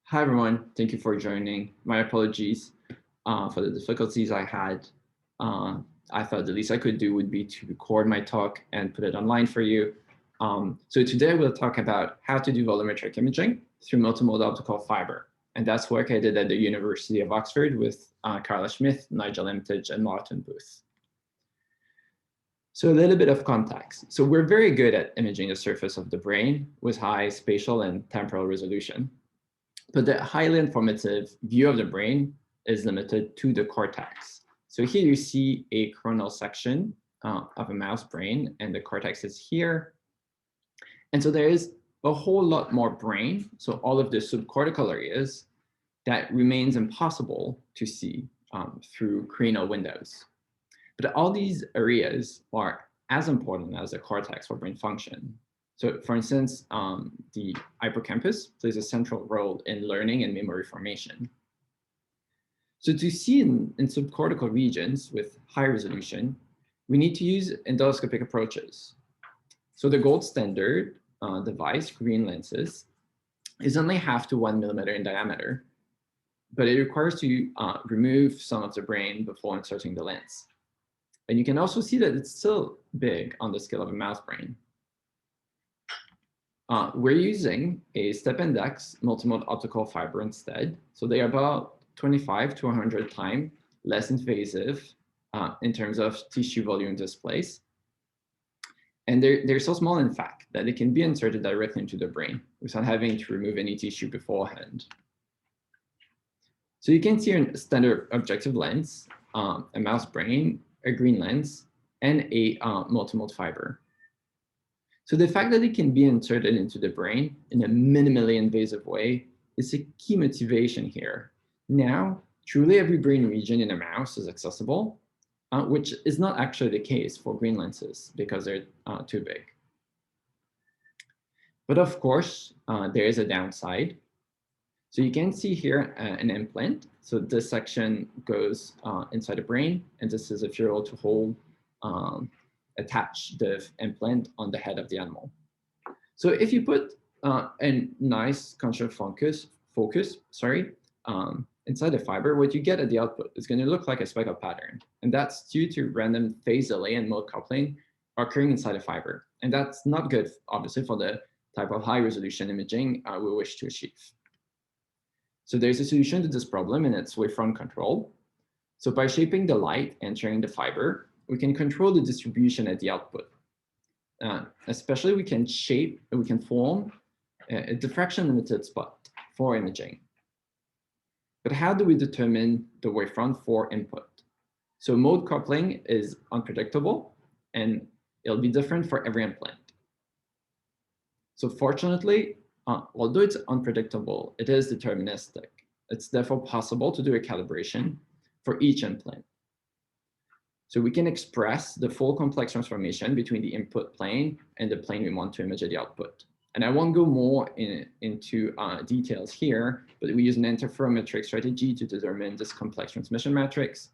Hi, everyone. Thank you for joining. My apologies for the difficulties I had. Uh, I thought the least I could do would be to record my talk and put it online for you. So today we'll talk about how to do volumetric imaging through multimode optical fiber. And that's work I did at the University of Oxford with Carla Schmidt, Nigel Emtage, and Martin Booth. So a little bit of context. So we're very good at imaging the surface of the brain with high spatial and temporal resolution. But the highly informative view of the brain is limited to the cortex. So here you see a coronal section of a mouse brain, and the cortex is here. And so there is a whole lot more brain, so all of the subcortical areas, that remains impossible to see through cranial windows. But all these areas are as important as the cortex for brain function. So for instance, the hippocampus plays a central role in learning and memory formation. So to see in subcortical regions with high resolution, we need to use endoscopic approaches. So the gold standard device, green lenses, is only half to 1 millimeter in diameter, but it requires to remove some of the brain before inserting the lens. And you can also see that it's still big on the scale of a mouse brain. We're using a step index multimode optical fiber instead. So they are about 25 to 100 times less invasive in terms of tissue volume displays. And they're so small, in fact, that they can be inserted directly into the brain without having to remove any tissue beforehand. So you can see a standard objective lens, a mouse brain, a green lens, and a multimode fiber. So the fact that it can be inserted into the brain in a minimally invasive way is a key motivation here. Now, truly every brain region in a mouse is accessible, which is not actually the case for green lenses because they're too big. But of course, there is a downside. So you can see here an implant. So this section goes inside the brain, and this is if you're able to hold attach the implant on the head of the animal. So if you put a nice conscious focus, inside the fiber, what you get at the output is going to look like a speckle pattern. And that's due to random phase delay and mode coupling occurring inside the fiber. And that's not good, obviously, for the type of high resolution imaging we wish to achieve. So there's a solution to this problem, and it's wavefront control. So by shaping the light entering the fiber, we can control the distribution at the output. Especially we can form a diffraction limited spot for imaging. But how do we determine the wavefront for input? So mode coupling is unpredictable, and it'll be different for every implant. So fortunately, although it's unpredictable, it is deterministic. It's therefore possible to do a calibration for each implant. So we can express the full complex transformation between the input plane and the plane we want to image at the output. And I won't go more into details here, but we use an interferometric strategy to determine this complex transmission matrix,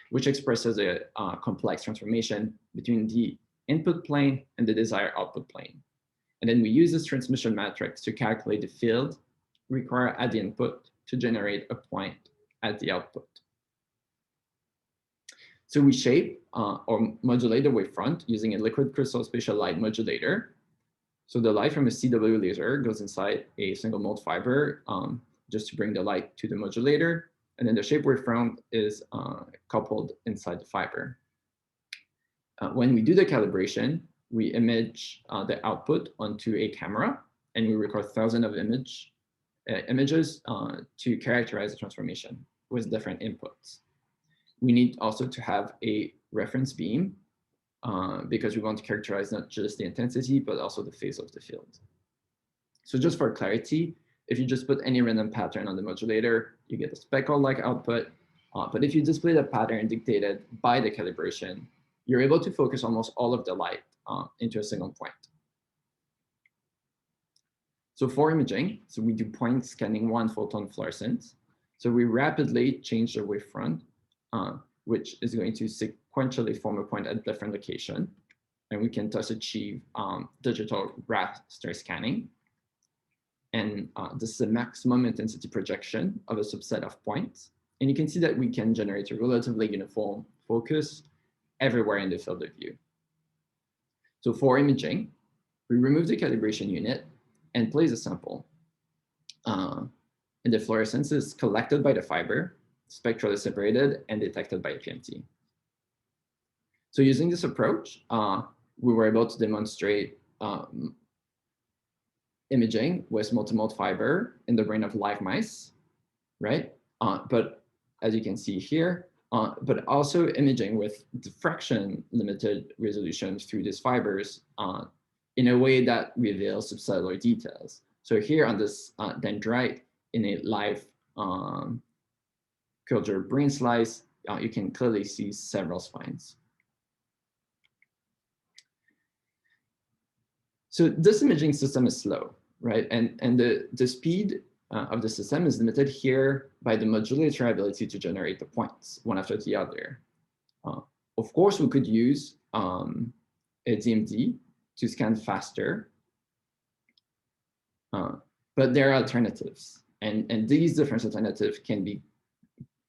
which expresses a complex transformation between the input plane and the desired output plane. And then we use this transmission matrix to calculate the field required at the input to generate a point at the output. So we shape or modulate the wavefront using a liquid crystal spatial light modulator. So the light from a CW laser goes inside a single mode fiber just to bring the light to the modulator. And then the shape wavefront is coupled inside the fiber. When we do the calibration, we image the output onto a camera, and we record thousands of images to characterize the transformation with different inputs. We need also to have a reference beam because we want to characterize not just the intensity, but also the phase of the field. So just for clarity, if you just put any random pattern on the modulator, you get a speckle-like output. But if you display the pattern dictated by the calibration, you're able to focus almost all of the light into a single point. So for imaging, so we do point scanning 1 photon fluorescence. So we rapidly change the wavefront, which is going to sequentially form a point at different location. And we can thus achieve digital raster scanning. And this is a maximum intensity projection of a subset of points. And you can see that we can generate a relatively uniform focus everywhere in the field of view. So for imaging, we remove the calibration unit and place a sample. And the fluorescence is collected by the fiber, spectrally separated, and detected by PMT. So using this approach, we were able to demonstrate imaging with multimode fiber in the brain of live mice, right? But as you can see here, but also imaging with diffraction limited resolution through these fibers in a way that reveals subcellular details. So here on this dendrite in a live culture brain slice, you can clearly see several spines. So this imaging system is slow, right? And the speed of the system is limited here by the modulator ability to generate the points one after the other. Of course, we could use a DMD to scan faster, but there are alternatives. And these different alternatives can be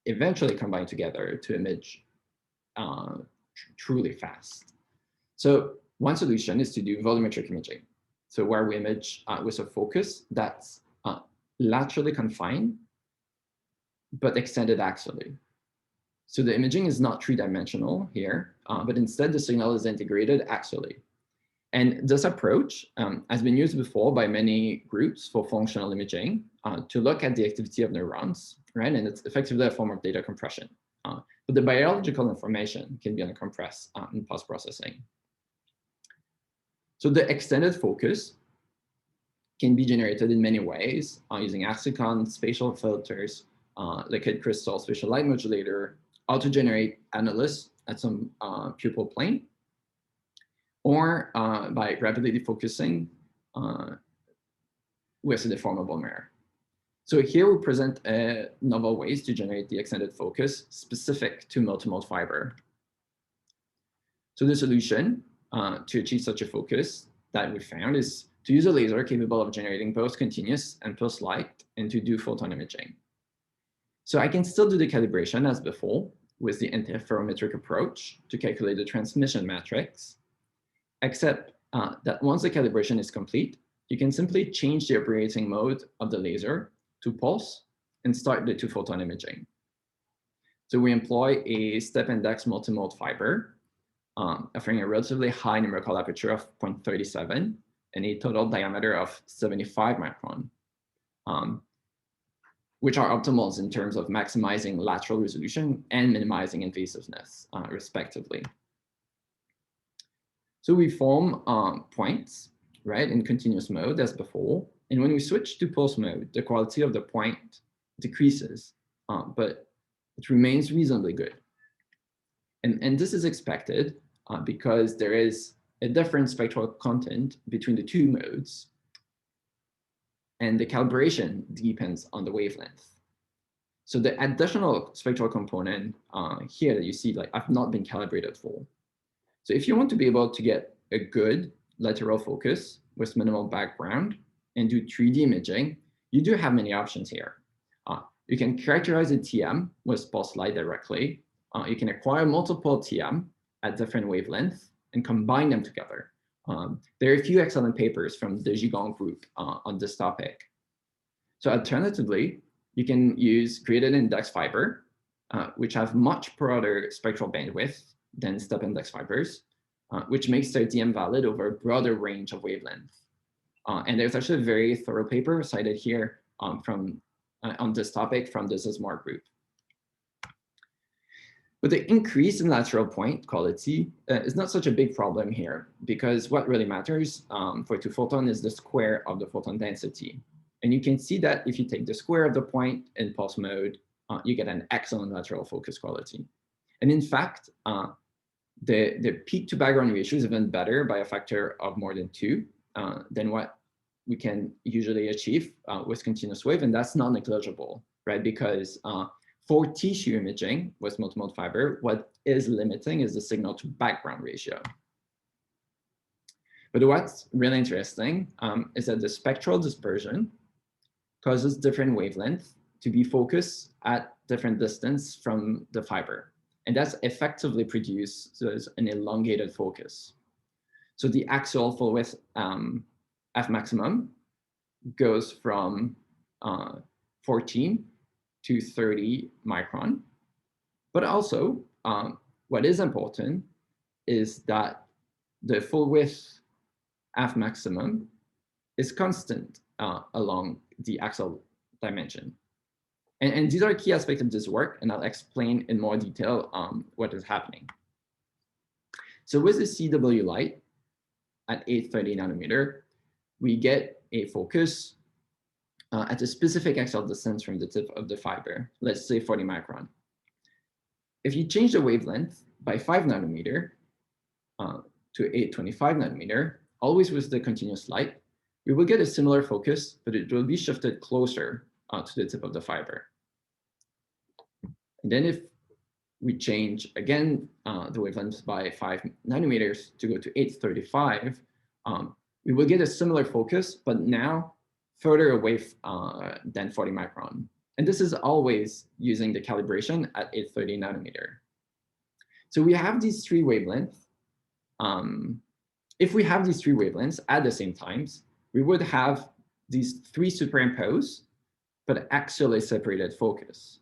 eventually combined together to image truly fast. So one solution is to do volumetric imaging. So where we image with a focus that's laterally confined, but extended axially. So the imaging is not three-dimensional here, but instead the signal is integrated axially. And this approach has been used before by many groups for functional imaging to look at the activity of neurons, right? And it's effectively a form of data compression. But the biological information can be uncompressed in post-processing. So the extended focus can be generated in many ways using Axicon, spatial filters, liquid crystal, spatial light modulator, auto-generate analysis at some pupil plane, or by rapidly focusing with a deformable mirror. So here we present novel ways to generate the extended focus specific to multimode fiber. So the solution to achieve such a focus that we found is to use a laser capable of generating both continuous and pulse light and to do photon imaging. So I can still do the calibration as before with the interferometric approach to calculate the transmission matrix, except that once the calibration is complete, you can simply change the operating mode of the laser to pulse and start the two-photon imaging. So we employ a step index multimode fiber offering a relatively high numerical aperture of 0.37 and a total diameter of 75 micron, which are optimals in terms of maximizing lateral resolution and minimizing invasiveness, respectively. So we form points, right, in continuous mode as before. And when we switch to pulse mode, the quality of the point decreases, but it remains reasonably good. And this is expected because there is a different spectral content between the two modes, and the calibration depends on the wavelength. So the additional spectral component here that you see, like, I've not been calibrated for. So if you want to be able to get a good lateral focus with minimal background and do 3D imaging, you do have many options here. You can characterize a TM with pulse light directly. You can acquire multiple TM at different wavelengths and combine them together. There are a few excellent papers from the Gigong group on this topic. So alternatively, you can use graded index fiber, which have much broader spectral bandwidth than step index fibers, which makes their TM valid over a broader range of wavelengths. And there's actually a very thorough paper cited here on this topic from the Zismore group. But the increase in lateral point quality is not such a big problem here, because what really matters for two photon is the square of the photon density. And you can see that if you take the square of the point in pulse mode, you get an excellent lateral focus quality. And in fact, the peak to background ratio is even better by a factor of more than 2 than what we can usually achieve with continuous wave. And that's not negligible, right? Because for tissue imaging with multimode fiber, what is limiting is the signal to background ratio. But what's really interesting is that the spectral dispersion causes different wavelengths to be focused at different distance from the fiber. And that's effectively produces an elongated focus. So the axial full width F maximum goes from 14 to 30 micron. But also, what is important is that the full width F maximum is constant along the axial dimension. And these are key aspects of this work, and I'll explain in more detail what is happening. So with the CW light at 830 nanometer, we get a focus at a specific axial distance from the tip of the fiber, let's say 40 micron. If you change the wavelength by 5 nanometer to 825 nanometer, always with the continuous light, we will get a similar focus, but it will be shifted closer to the tip of the fiber. And then if we change again the wavelength by 5 nanometers to go to 835, we will get a similar focus, but now further away than 40 micron. And this is always using the calibration at 830 nanometer. So we have these three wavelengths. If we have these three wavelengths at the same times, we would have these three superimposed, but axially separated focus.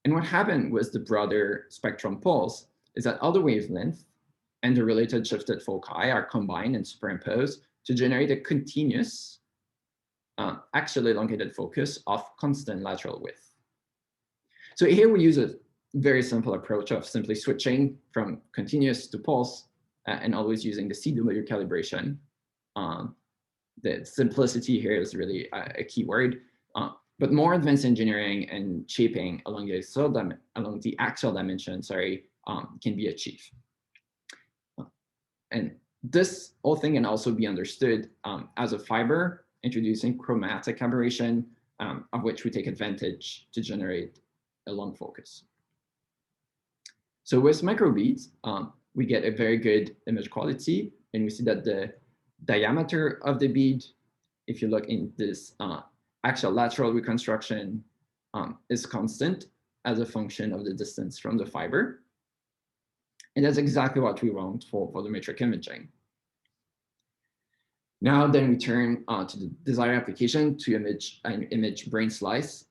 And what happened with the broader spectrum pulse is that all the wavelengths and the related shifted foci are combined and superimposed to generate a continuous, axially elongated focus of constant lateral width. So here we use a very simple approach of simply switching from continuous to pulse and always using the CW calibration. The simplicity here is really a key word. But more advanced engineering and shaping along the axial dimension, can be achieved. And this whole thing can also be understood as a fiber, introducing chromatic aberration, of which we take advantage to generate a long focus. So with microbeads, we get a very good image quality, and we see that the diameter of the bead, if you look in this axial lateral reconstruction, is constant as a function of the distance from the fiber. And that's exactly what we want for volumetric imaging. Now then we turn to the desired application to image brain slice,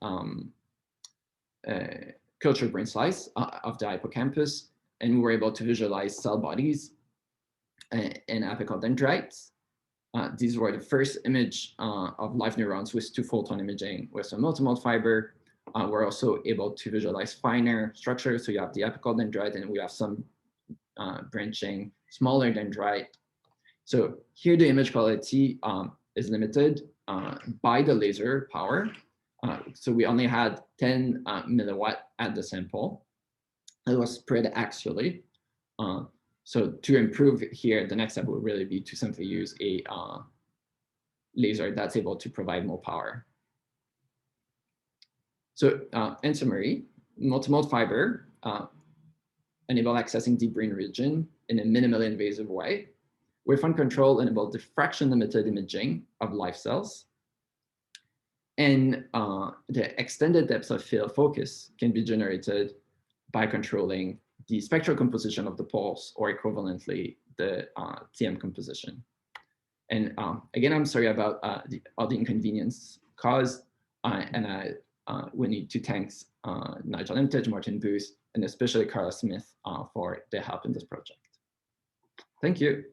cultured brain slice of the hippocampus, and we were able to visualize cell bodies and apical dendrites. These were the first image of live neurons with 2-photon imaging with a multimode fiber. We're also able to visualize finer structures. So you have the apical dendrite, and we have some branching smaller dendrite. So here the image quality is limited by the laser power. So we only had 10 milliwatt at the sample. It was spread axially. So to improve here, the next step would really be to simply use a laser that's able to provide more power. So in summary, multimode fiber enable accessing deep brain region in a minimally invasive way. Wavefront control enable diffraction limited imaging of live cells. And the extended depth of field focus can be generated by controlling the spectral composition of the pulse, or equivalently, the TM composition. And again, I'm sorry about all the inconvenience caused, and we need to thank Nigel Imtage, Martin Booth, and especially Carla Smith for their help in this project. Thank you.